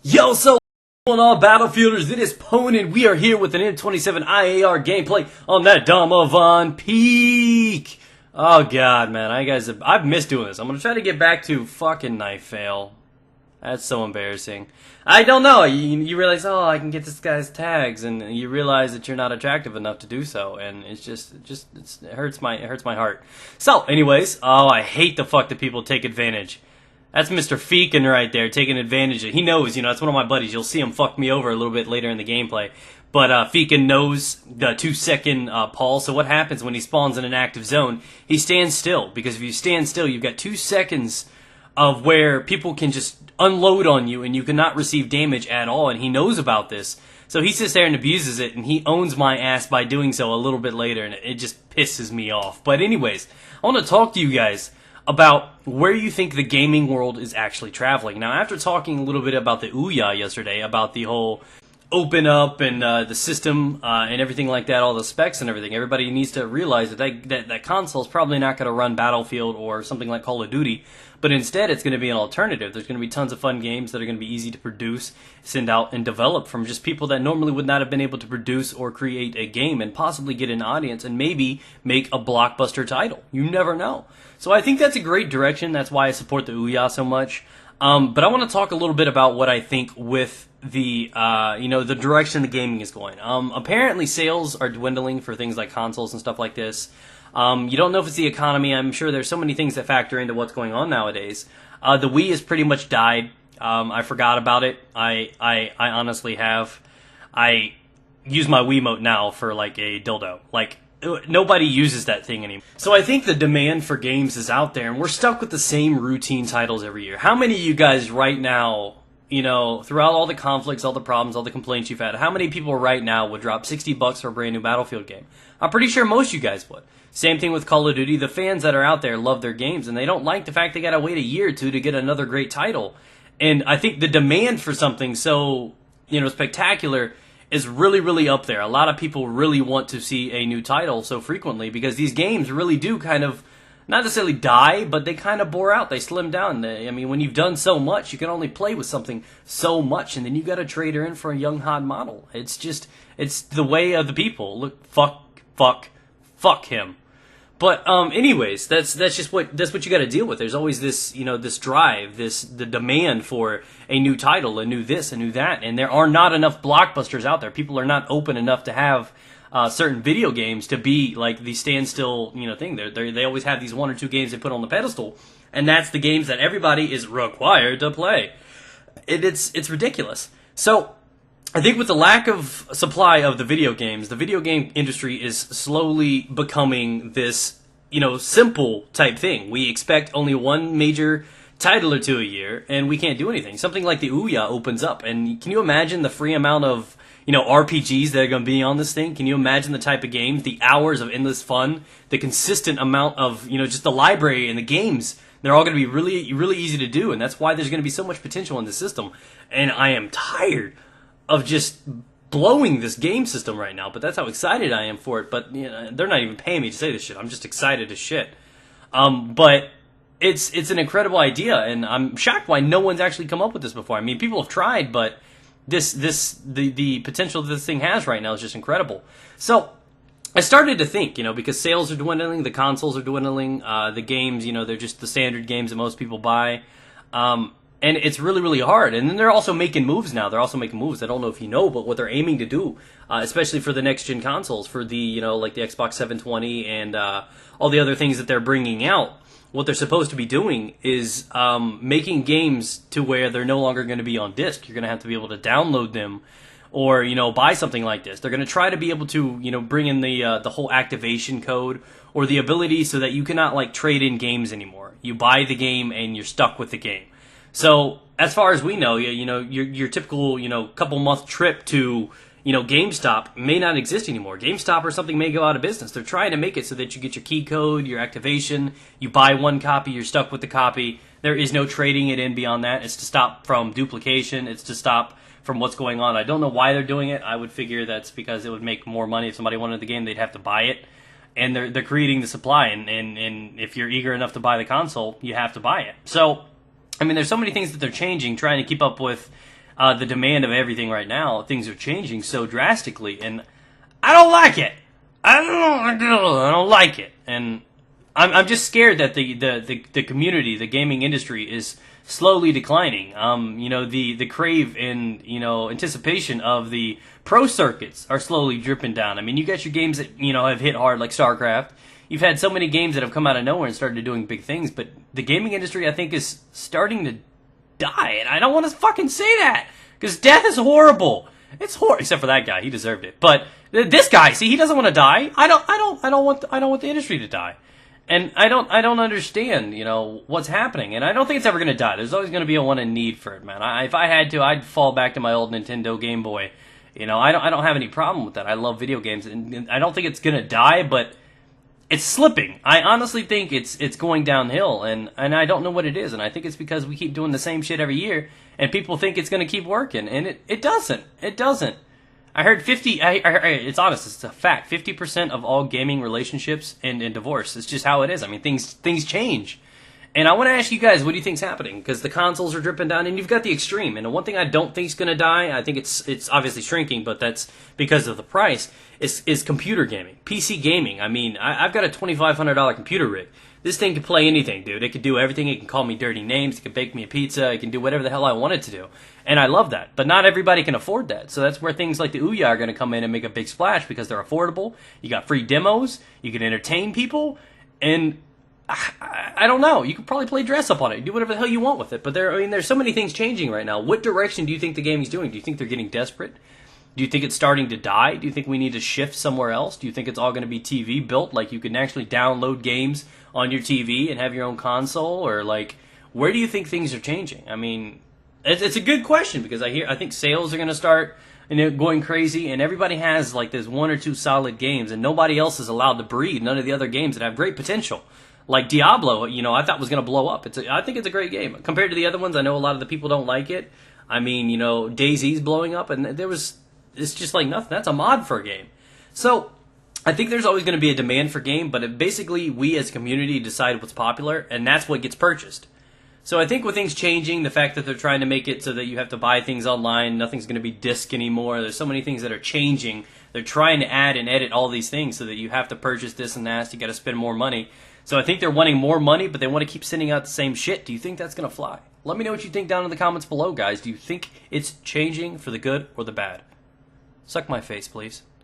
Yo, so what's going on, Battlefielders? It is Pwn, and we are here with an M27 IAR gameplay on that Domovan Peak. Oh god, man, I've missed doing this. I'm gonna try to get back to fucking knife fail. That's so embarrassing. I don't know. You realize, oh, I can get this guy's tags, and you realize that you're not attractive enough to do so, and it hurts my heart. So, anyways, oh, I hate the fuck that people take advantage. That's Mr. Feekin right there, taking advantage of it. He knows, that's one of my buddies. You'll see him fuck me over a little bit later in the gameplay. But Feekin knows the 2-second pause, so what happens when he spawns in an active zone? He stands still, because if you stand still, you've got 2 seconds of where people can just unload on you, and you cannot receive damage at all, and he knows about this. So he sits there and abuses it, and he owns my ass by doing so a little bit later, and it just pisses me off. But anyways, I want to talk to you guys about where you think the gaming world is actually traveling. Now, after talking a little bit about the Ouya yesterday, about the whole open up and the system and everything like that, all the specs and everything, everybody needs to realize that console is probably not going to run Battlefield or something like Call of Duty, but instead it's going to be an alternative. There's going to be tons of fun games that are going to be easy to produce, send out, and develop from just people that normally would not have been able to produce or create a game and possibly get an audience and maybe make a blockbuster title. You never know. So I think that's a great direction. That's why I support the Ouya so much. But I want to talk a little bit about what I think with the the direction the gaming is going. Apparently sales are dwindling for things like consoles and stuff like this. You don't know if it's the economy. I'm sure there's so many things that factor into what's going on nowadays. The Wii has pretty much died. I forgot about it. I honestly have. I use my Wiimote now for like a dildo. Like, nobody uses that thing anymore. So I think the demand for games is out there, and we're stuck with the same routine titles every year. How many of you guys right now, throughout all the conflicts, all the problems, all the complaints you've had, how many people right now would drop $60 for a brand new Battlefield game? I'm pretty sure most of you guys would. Same thing with Call of Duty. The fans that are out there love their games, and they don't like the fact they gotta wait a year or two to get another great title. And I think the demand for something so, spectacular is really, really up there. A lot of people really want to see a new title so frequently because these games really do kind of, not necessarily die, but they kind of bore out. They slim down. When you've done so much, you can only play with something so much, and then you got to trade her in for a young, hot model. It's the way of the people. Look, fuck him. But anyways, that's what you got to deal with. There's always this this drive, the demand for a new title, a new this, a new that, and there are not enough blockbusters out there. People are not open enough to have certain video games to be like the standstill thing. They always have these 1 or 2 games they put on the pedestal, and that's the games that everybody is required to play. It's ridiculous. So I think with the lack of supply of the video games, the video game industry is slowly becoming this, simple type thing. We expect only one major title or 2 a year, and we can't do anything. Something like the Ouya opens up, and can you imagine the free amount of, RPGs that are going to be on this thing? Can you imagine the type of games, the hours of endless fun, the consistent amount of, just the library and the games? They're all going to be really, really easy to do, and that's why there's going to be so much potential in the system. And I am tired of just blowing this game system right now, but that's how excited I am for it. But they're not even paying me to say this shit. I'm just excited as shit. But it's an incredible idea, and I'm shocked why no one's actually come up with this before. People have tried, but the potential that this thing has right now is just incredible. So I started to think, because sales are dwindling, the consoles are dwindling, the games, they're just the standard games that most people buy. And it's really, really hard. And then they're also making moves now. They're also making moves. I don't know if you know, but what they're aiming to do, especially for the next-gen consoles, for the, like the Xbox 720 and all the other things that they're bringing out, what they're supposed to be doing is making games to where they're no longer going to be on disc. You're going to have to be able to download them or, buy something like this. They're going to try to be able to, bring in the whole activation code or the ability so that you cannot, trade in games anymore. You buy the game and you're stuck with the game. So, as far as we know, your typical, couple month trip to, GameStop may not exist anymore. GameStop or something may go out of business. They're trying to make it so that you get your key code, your activation, you buy one copy, you're stuck with the copy. There is no trading it in beyond that. It's to stop from duplication. It's to stop from what's going on. I don't know why they're doing it. I would figure that's because it would make more money. If somebody wanted the game, they'd have to buy it. And they're creating the supply, and if you're eager enough to buy the console, you have to buy it. So, there's so many things that they're changing, trying to keep up with the demand of everything right now, things are changing so drastically, and I don't like it. I don't like it, and I'm just scared that the community, the gaming industry, is slowly declining. The crave and anticipation of the pro circuits are slowly dripping down. I mean, you got your games that have hit hard like StarCraft. You've had so many games that have come out of nowhere and started doing big things, but the gaming industry, I think, is starting to die, and I don't want to fucking say that because death is horrible. It's horrible, except for that guy. He deserved it. But this guy, see, he doesn't want to die. I don't want the industry to die. And I don't understand, what's happening. And I don't think it's ever going to die. There's always going to be a one in need for it, man. If I had to, I'd fall back to my old Nintendo Game Boy. I don't have any problem with that. I love video games, and I don't think it's going to die, but it's slipping. I honestly think it's going downhill, and I don't know what it is. And I think it's because we keep doing the same shit every year, and people think it's going to keep working, and it doesn't. It doesn't. I heard 50. It's honest. It's a fact. 50% of all gaming relationships end in divorce. It's just how it is. I mean, things change, and I want to ask you guys, what do you think's happening? Because the consoles are dripping down, and you've got the extreme. And the one thing I don't think is going to die, I think it's obviously shrinking, but that's because of the price. Is computer gaming, PC gaming. I mean, I've got a $2,500 computer rig. This thing can play anything, dude. It can do everything. It can call me dirty names. It can bake me a pizza. It can do whatever the hell I want it to do. And I love that. But not everybody can afford that. So that's where things like the Ouya are going to come in and make a big splash because they're affordable. You got free demos. You can entertain people. And I don't know. You could probably play dress up on it. Do whatever the hell you want with it. But there's so many things changing right now. What direction do you think the gaming's doing? Do you think they're getting desperate? Do you think it's starting to die? Do you think we need to shift somewhere else? Do you think it's all going to be TV built? Like you can actually download games on your TV and have your own console? Or like, where do you think things are changing? I mean, it's a good question because I think sales are going to start going crazy, and everybody has like this one or two solid games, and nobody else is allowed to breed. None of the other games that have great potential. Like Diablo, I thought was going to blow up. I think it's a great game compared to the other ones. I know a lot of the people don't like it. I mean, DayZ's blowing up, and it's just like nothing. That's a mod for a game. So I think there's always going to be a demand for game, but basically we as a community decide what's popular, and that's what gets purchased. So I think with things changing, the fact that they're trying to make it so that you have to buy things online, nothing's going to be disc anymore. There's so many things that are changing. They're trying to add and edit all these things so that you have to purchase this and that. You got to spend more money. So I think they're wanting more money, but they want to keep sending out the same shit. Do you think that's going to fly? Let me know what you think down in the comments below, guys. Do you think it's changing for the good or the bad? Suck my face, please.